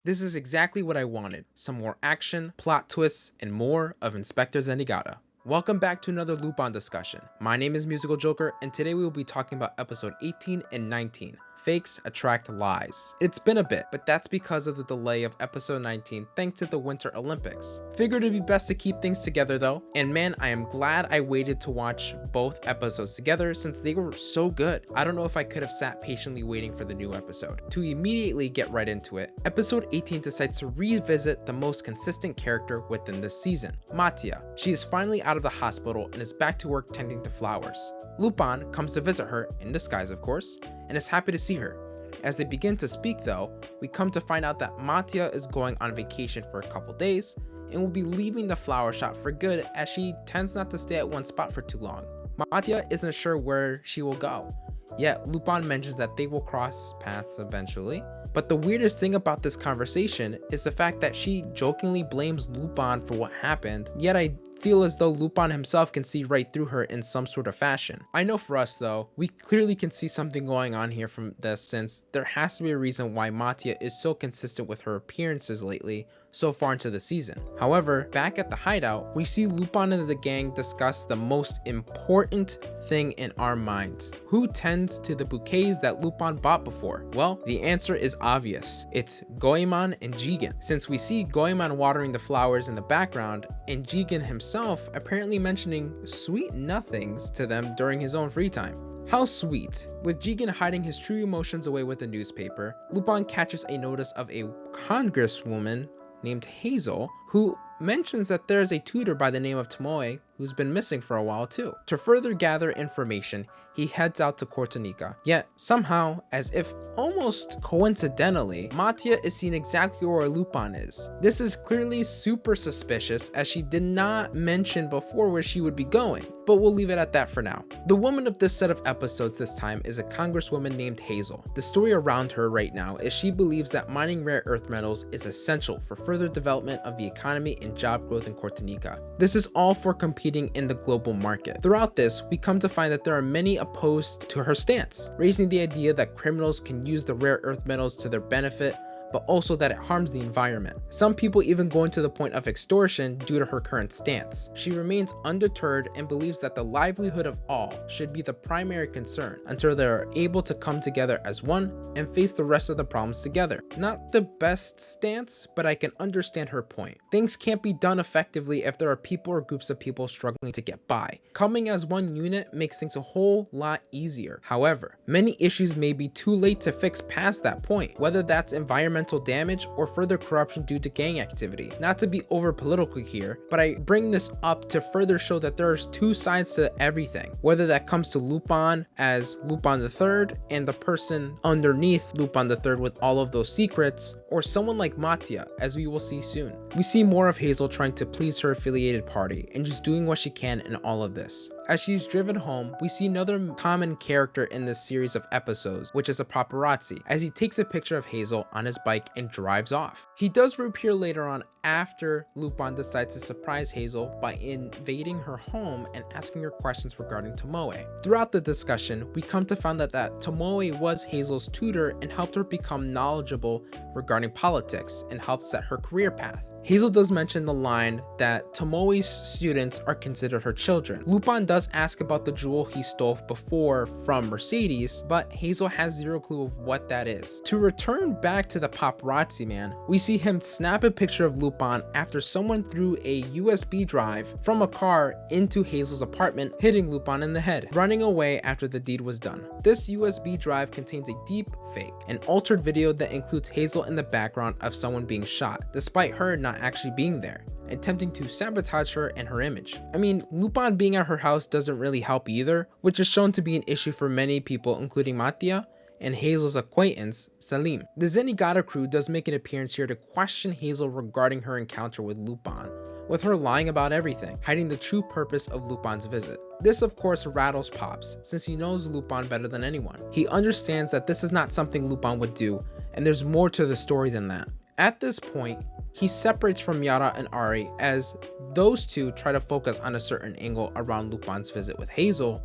This is exactly what I wanted. Some more action, plot twists, and more of Inspector Zenigata. Welcome back to another Lupin discussion. My name is Musical Joker, and today we will be talking about episode 18 and 19. Fakes attract lies. It's been a bit, but that's because of the delay of episode 19 thanks to the Winter Olympics. Figured it'd be best to keep things together though, and man, I am glad I waited to watch both episodes together since they were so good. I don't know if I could have sat patiently waiting for the new episode. To immediately get right into it, episode 18 decides to revisit the most consistent character within this season, Matia. She is finally out of the hospital and is back to work tending to flowers. Lupin comes to visit her, in disguise of course, and is happy to see her. As they begin to speak though, we come to find out that Matia is going on vacation for a couple days and will be leaving the flower shop for good as she tends not to stay at one spot for too long. Matia isn't sure where she will go, yet Lupin mentions that they will cross paths eventually. But the weirdest thing about this conversation is the fact that she jokingly blames Lupin for what happened, yet I feel as though Lupin himself can see right through her in some sort of fashion. I know for us though, we clearly can see something going on here from this, since there has to be a reason why Matia is so consistent with her appearances lately so far into the season. However, back at the hideout, we see Lupin and the gang discuss the most important thing in our minds. Who tends to the bouquets that Lupin bought before? Well, the answer is obvious. It's Goemon and Jigen. Since we see Goemon watering the flowers in the background and Jigen himself apparently mentioning sweet nothings to them during his own free time. How sweet. With Jigen hiding his true emotions away with the newspaper, Lupin catches a notice of a congresswoman named Hazel, who mentions that there is a tutor by the name of Tomoe who's been missing for a while too. To further gather information, he heads out to Cortanica. Yet, somehow, as if almost coincidentally, Matia is seen exactly where Lupin is. This is clearly super suspicious as she did not mention before where she would be going, but we'll leave it at that for now. The woman of this set of episodes this time is a congresswoman named Hazel. The story around her right now is she believes that mining rare earth metals is essential for further development of the economy and job growth in Cortanica. This is all for competing in the global market. Throughout this, we come to find that there are many opposed to her stance, raising the idea that criminals can use the rare earth metals to their benefit, but also that it harms the environment. Some people even going to the point of extortion due to her current stance. She remains undeterred and believes that the livelihood of all should be the primary concern until they are able to come together as one and face the rest of the problems together. Not the best stance, but I can understand her point. Things can't be done effectively if there are people or groups of people struggling to get by. Coming as one unit makes things a whole lot easier. However, many issues may be too late to fix past that point, whether that's environmental damage or further corruption due to gang activity. Not to be over political here, but I bring this up to further show that there's two sides to everything, whether that comes to Lupin as Lupin III and the person underneath Lupin III with all of those secrets, or someone like Matia, as we will see soon. We see more of Hazel trying to please her affiliated party and just doing what she can in all of this. As she's driven home, we see another common character in this series of episodes, which is a paparazzi, as he takes a picture of Hazel on his bike and drives off. He does reappear later on after Lupin decides to surprise Hazel by invading her home and asking her questions regarding Tomoe. Throughout the discussion, we come to find out that Tomoe was Hazel's tutor and helped her become knowledgeable regarding politics and helped set her career path. Hazel does mention the line that Tomoe's students are considered her children. Lupin does ask about the jewel he stole before from Mercedes, but Hazel has zero clue of what that is. To return back to the paparazzi man, we see him snap a picture of Lupin after someone threw a USB drive from a car into Hazel's apartment, hitting Lupin in the head, running away after the deed was done. This USB drive contains a deep fake, an altered video that includes Hazel in the background of someone being shot, despite her not actually being there, attempting to sabotage her and her image. I mean, Lupin being at her house doesn't really help either, which is shown to be an issue for many people, including Matia and Hazel's acquaintance, Salim. The Zenigata crew does make an appearance here to question Hazel regarding her encounter with Lupin, with her lying about everything, hiding the true purpose of Lupin's visit. This of course rattles Pops, since he knows Lupin better than anyone. He understands that this is not something Lupin would do, and there's more to the story than that. At this point, he separates from Yara and Ari as those two try to focus on a certain angle around Lupin's visit with Hazel,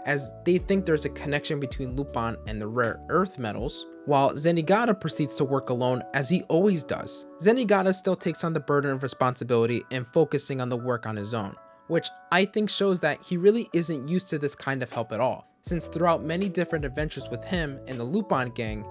as they think there's a connection between Lupin and the rare earth metals, while Zenigata proceeds to work alone as he always does. Zenigata still takes on the burden of responsibility and focusing on the work on his own, which I think shows that he really isn't used to this kind of help at all, since throughout many different adventures with him and the Lupin gang,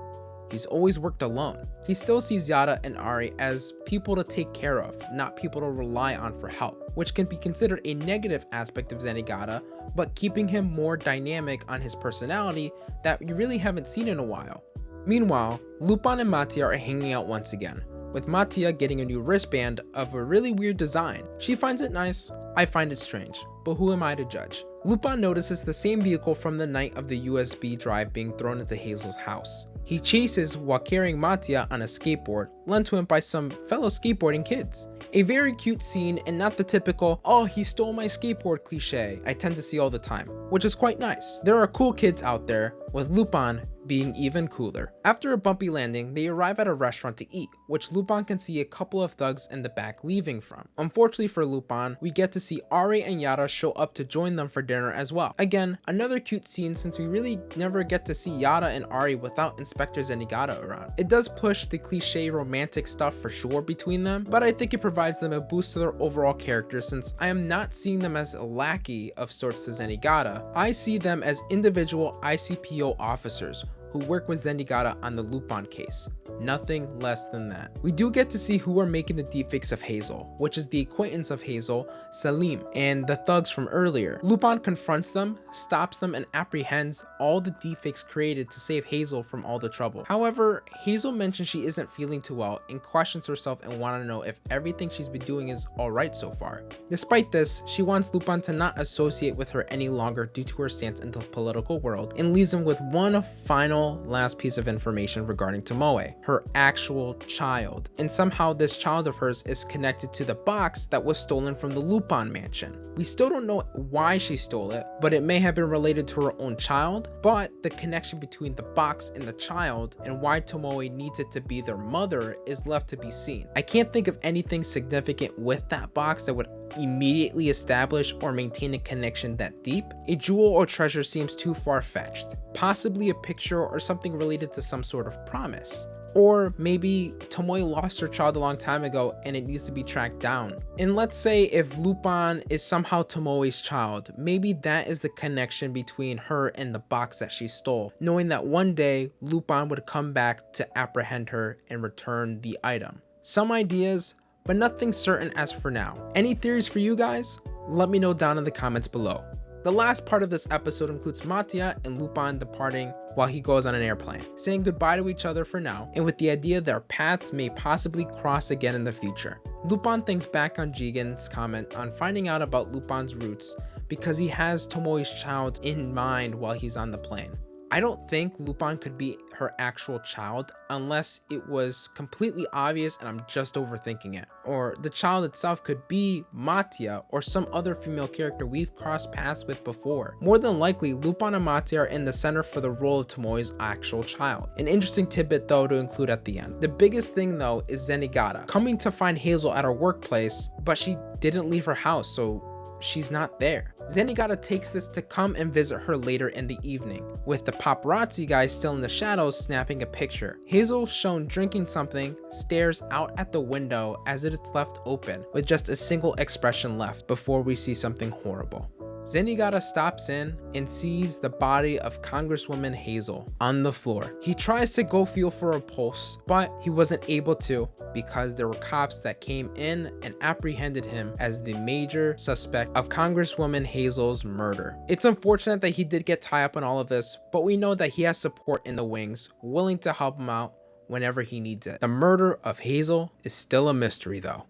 he's always worked alone. He still sees Yara and Ari as people to take care of, not people to rely on for help, which can be considered a negative aspect of Zenigata, but keeping him more dynamic on his personality that we really haven't seen in a while. Meanwhile, Lupin and Matia are hanging out once again, with Matia getting a new wristband of a really weird design. She finds it nice, I find it strange, but who am I to judge? Lupin notices the same vehicle from the night of the USB drive being thrown into Hazel's house. He chases while carrying Matia on a skateboard, lent to him by some fellow skateboarding kids. A very cute scene and not the typical, "oh, he stole my skateboard" cliche I tend to see all the time, which is quite nice. There are cool kids out there, with Lupin being even cooler. After a bumpy landing, they arrive at a restaurant to eat, which Lupin can see a couple of thugs in the back leaving from. Unfortunately for Lupin, we get to see Ari and Yara show up to join them for dinner as well. Again, another cute scene since we really never get to see Yara and Ari without Inspector Zenigata around. It does push the cliche romantic stuff for sure between them, but I think it provides them a boost to their overall character since I am not seeing them as a lackey of sorts to Zenigata. I see them as individual ICPO officers who work with Zenigata on the Lupin case. Nothing less than that. We do get to see who are making the deepfakes of Hazel, which is the acquaintance of Hazel, Salim, and the thugs from earlier. Lupin confronts them, stops them, and apprehends all the deepfakes created to save Hazel from all the trouble. However, Hazel mentions she isn't feeling too well and questions herself and wants to know if everything she's been doing is alright so far. Despite this, she wants Lupin to not associate with her any longer due to her stance in the political world, and leaves him with one final last piece of information regarding Tomoe, her actual child. And somehow this child of hers is connected to the box that was stolen from the Lupin mansion. We still don't know why she stole it, but it may have been related to her own child, but the connection between the box and the child and why Tomoe needs it to be their mother is left to be seen. I can't think of anything significant with that box that would immediately establish or maintain a connection that deep. A jewel or treasure seems too far-fetched. Possibly a picture or something related to some sort of promise. Or maybe Tomoe lost her child a long time ago and it needs to be tracked down. And let's say if Lupin is somehow Tomoe's child, maybe that is the connection between her and the box that she stole, knowing that one day Lupin would come back to apprehend her and return the item. Some ideas, but nothing certain as for now. Any theories for you guys? Let me know down in the comments below. The last part of this episode includes Matia and Lupin departing while he goes on an airplane, saying goodbye to each other for now, and with the idea their paths may possibly cross again in the future. Lupin thinks back on Jigen's comment on finding out about Lupin's roots because he has Tomoe's child in mind while he's on the plane. I don't think Lupin could be her actual child unless it was completely obvious and I'm just overthinking it. Or the child itself could be Matia or some other female character we've crossed paths with before. More than likely, Lupin and Matia are in the center for the role of Tomoe's actual child. An interesting tidbit though to include at the end. The biggest thing though is Zenigata coming to find Hazel at her workplace, but she didn't leave her house, so she's not there. Zenigata takes this to come and visit her later in the evening, with the paparazzi guy still in the shadows snapping a picture. Hazel, shown drinking something, stares out at the window as it is left open, with just a single expression left before we see something horrible. Zenigata stops in and sees the body of Congresswoman Hazel on the floor. He tries to go feel for a pulse, but he wasn't able to because there were cops that came in and apprehended him as the major suspect of Congresswoman Hazel's murder. It's unfortunate that he did get tied up in all of this, but we know that he has support in the wings, willing to help him out whenever he needs it. The murder of Hazel is still a mystery though.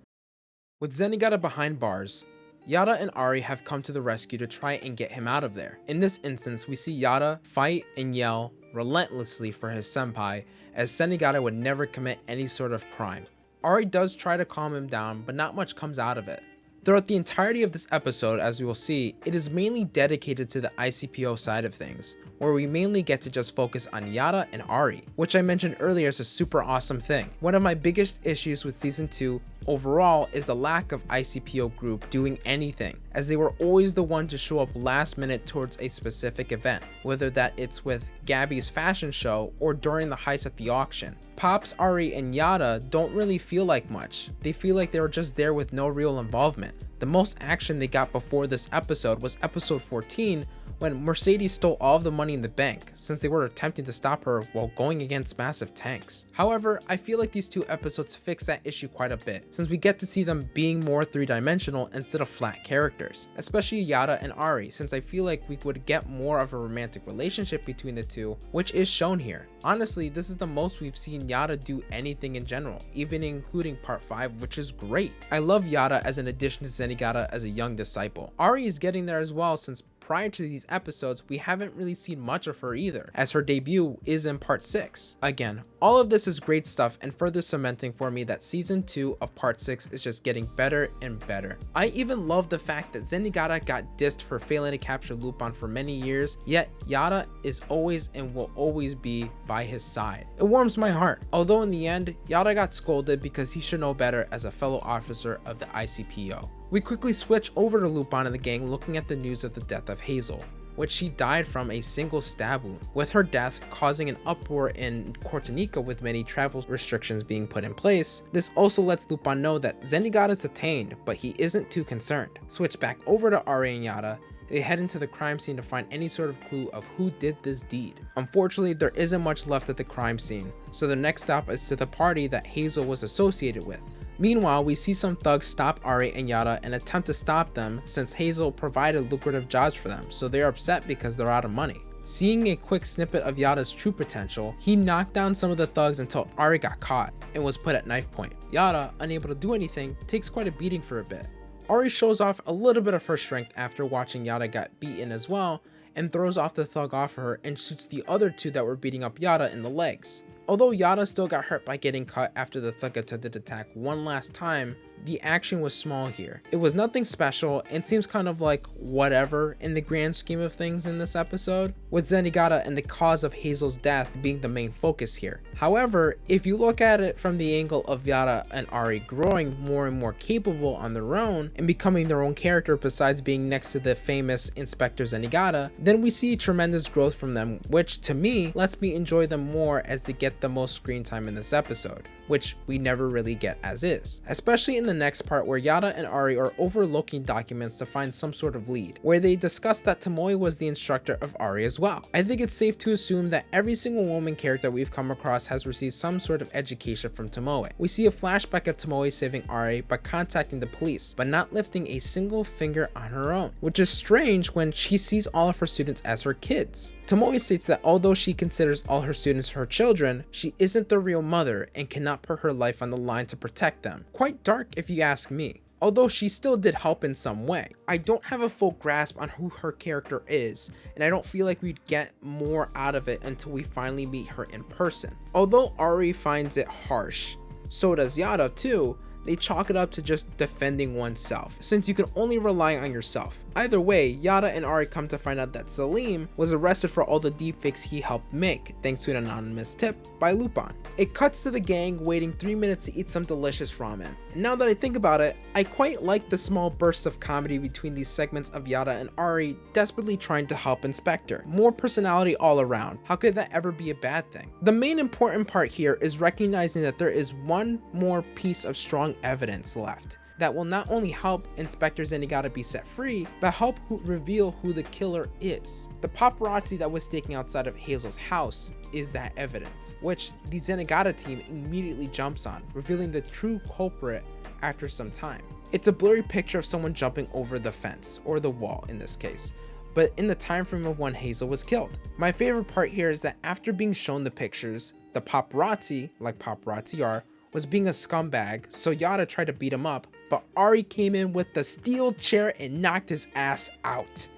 With Zenigata behind bars, Yara and Ari have come to the rescue to try and get him out of there. In this instance, we see Yara fight and yell relentlessly for his senpai, as Zenigata would never commit any sort of crime. Ari does try to calm him down, but not much comes out of it. Throughout the entirety of this episode, as we will see, it is mainly dedicated to the ICPO side of things, where we mainly get to just focus on Yara and Ari, which I mentioned earlier is a super awesome thing. One of my biggest issues with season 2 overall is the lack of ICPO group doing anything, as they were always the one to show up last minute towards a specific event, whether that it's with Gabby's fashion show or during the heist at the auction. Pops, Ari, and Yara don't really feel like much. They feel like they were just there with no real involvement. The most action they got before this episode was episode 14, when Mercedes stole all of the money in the bank, since they were attempting to stop her while going against massive tanks. However, I feel like these 2 episodes fix that issue quite a bit, since we get to see them being more 3-dimensional instead of flat characters, especially Yara and Ari, since I feel like we would get more of a romantic relationship between the 2, which is shown here. Honestly, this is the most we've seen Yara do anything in general, even including part 5, which is great. I love Yara as an addition to Zenigata as a young disciple. Ari is getting there as well, since prior to these episodes, we haven't really seen much of her either, as her debut is in part 6. Again, all of this is great stuff and further cementing for me that season 2 of part 6 is just getting better and better. I even love the fact that Zenigata got dissed for failing to capture Lupin for many years, yet Yara is always and will always be by his side. It warms my heart, although in the end, Yara got scolded because he should know better as a fellow officer of the ICPO. We quickly switch over to Lupin and the gang looking at the news of the death of Hazel, which she died from a single stab wound, with her death causing an uproar in Cortanica with many travel restrictions being put in place. This also lets Lupin know that Zenigata is detained, but he isn't too concerned. Switch back over to Ari and Yara. They head into the crime scene to find any sort of clue of who did this deed. Unfortunately, there isn't much left at the crime scene, so the next stop is to the party that Hazel was associated with. Meanwhile, we see some thugs stop Ari and Yara and attempt to stop them since Hazel provided lucrative jobs for them, so they're upset because they're out of money. Seeing a quick snippet of Yara's true potential, he knocked down some of the thugs until Ari got caught and was put at knife point. Yara, unable to do anything, takes quite a beating for a bit. Ari shows off a little bit of her strength after watching Yara get beaten as well, and throws off the thug off her and shoots the other 2 that were beating up Yara in the legs. Although Yara still got hurt by getting cut after the thug attempted to attack one last time, the action was small here. It was nothing special and seems kind of like whatever in the grand scheme of things in this episode, with Zenigata and the cause of Hazel's death being the main focus here. However, if you look at it from the angle of Yara and Ari growing more and more capable on their own and becoming their own character besides being next to the famous Inspector Zenigata, then we see tremendous growth from them, which to me lets me enjoy them more as they get the most screen time in this episode, which we never really get as is, especially in the next part where Yara and Ari are overlooking documents to find some sort of lead, where they discuss that Tomoe was the instructor of Ari as well. I think it's safe to assume that every single woman character we've come across has received some sort of education from Tomoe. We see a flashback of Tomoe saving Ari by contacting the police, but not lifting a single finger on her own, which is strange when she sees all of her students as her kids. Tomoe states that although she considers all her students her children, she isn't the real mother and cannot put her life on the line to protect them. Quite dark if you ask me. Although she still did help in some way. I don't have a full grasp on who her character is, and I don't feel like we'd get more out of it until we finally meet her in person. Although Ari finds it harsh, so does Yara too, they chalk it up to just defending oneself, since you can only rely on yourself. Either way, Yara and Ari come to find out that Salim was arrested for all the deepfakes he helped make, thanks to an anonymous tip by Lupin. It cuts to the gang waiting 3 minutes to eat some delicious ramen. And now that I think about it, I quite like the small bursts of comedy between these segments of Yara and Ari desperately trying to help Inspector. More personality all around. How could that ever be a bad thing? The main important part here is recognizing that there is one more piece of strong evidence left that will not only help Inspector Zenigata be set free, but help reveal who the killer is. The paparazzi that was staking outside of Hazel's house is that evidence, which the Zenigata team immediately jumps on, revealing the true culprit after some time. It's a blurry picture of someone jumping over the fence, or the wall in this case, but in the time frame of when Hazel was killed. My favorite part here is that after being shown the pictures, the paparazzi, like paparazzi are, was being a scumbag, so Yara tried to beat him up, but Ari came in with the steel chair and knocked his ass out.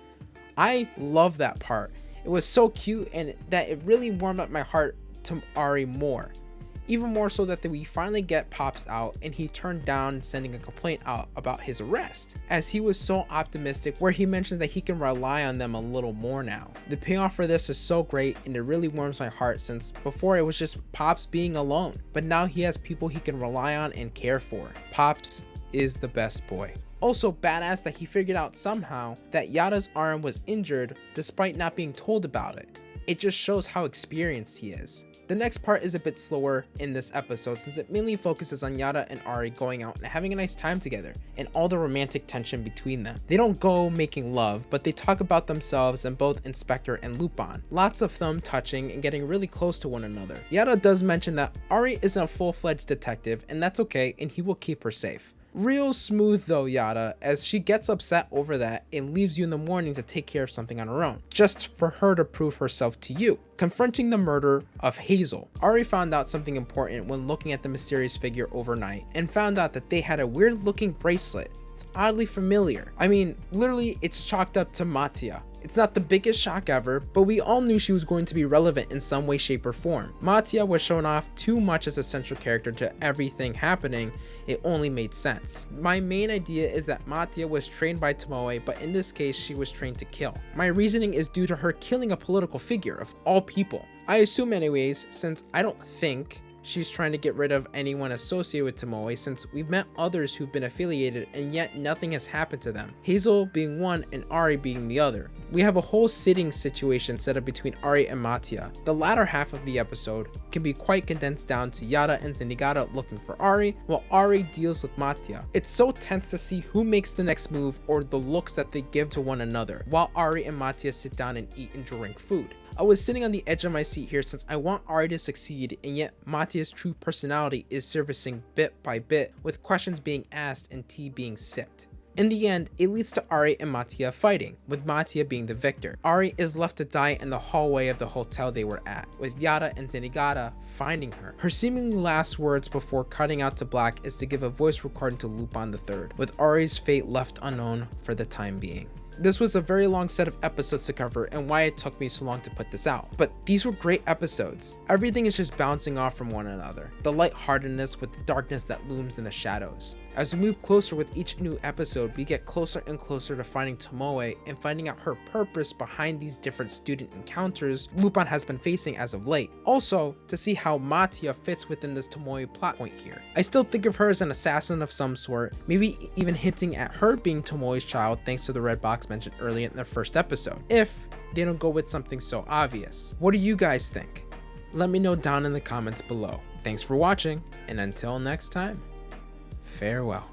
I love that part. It was so cute and that it really warmed up my heart to Ari more. even more so that we finally get Pops out and he turned down sending a complaint out about his arrest, as he was so optimistic, where he mentions that he can rely on them a little more now. The payoff for this is so great, and it really warms my heart, since before it was just Pops being alone, but now he has people he can rely on and care for. Pops is the best boy. Also badass that he figured out somehow that Yada's arm was injured despite not being told about it. It just shows how experienced he is. The next part is a bit slower in this episode, since it mainly focuses on Yada and Ari going out and having a nice time together, and all the romantic tension between them. They don't go making love, but they talk about themselves and both Inspector and Lupin. Lots of them touching and getting really close to one another. Yada does mention that Ari isn't a full-fledged detective, and that's okay, and he will keep her safe. Real smooth though, Yada, as she gets upset over that and leaves you in the morning to take care of something on her own, just for her to prove herself to you. Confronting the murder of Hazel, Ari found out something important when looking at the mysterious figure overnight, and found out that they had a weird looking bracelet. It's oddly familiar. I mean, literally it's chalked up to Matia. It's not the biggest shock ever, but we all knew she was going to be relevant in some way, shape, or form. Matia was shown off too much as a central character to everything happening. It only made sense. My main idea is that Matia was trained by Tomoe, but in this case, she was trained to kill. My reasoning is due to her killing a political figure of all people. I assume anyways, since I don't think she's trying to get rid of anyone associated with Tomoe, since we've met others who've been affiliated and yet nothing has happened to them. Hazel being one and Ari being the other. We have a whole sitting situation set up between Ari and Matia. The latter half of the episode can be quite condensed down to Yada and Zenigata looking for Ari, while Ari deals with Matia. It's so tense to see who makes the next move or the looks that they give to one another, while Ari and Matia sit down and eat and drink food. I was sitting on the edge of my seat here, since I want Ari to succeed, and yet Matia's true personality is surfacing bit by bit, with questions being asked and tea being sipped. In the end, it leads to Ari and Matia fighting, with Matia being the victor. Ari is left to die in the hallway of the hotel they were at, with Yada and Zenigata finding her. Her seemingly last words before cutting out to black is to give a voice recording to Lupin III, with Ari's fate left unknown for the time being. This was a very long set of episodes to cover, and why it took me so long to put this out. But these were great episodes. Everything is just bouncing off from one another. The lightheartedness with the darkness that looms in the shadows. As we move closer with each new episode, we get closer and closer to finding Tomoe and finding out her purpose behind these different student encounters Lupin has been facing as of late. Also, to see how Matia fits within this Tomoe plot point here. I still think of her as an assassin of some sort, maybe even hinting at her being Tomoe's child thanks to the red box mentioned earlier in the first episode, if they don't go with something so obvious. What do you guys think? Let me know down in the comments below. Thanks for watching, and until next time, farewell.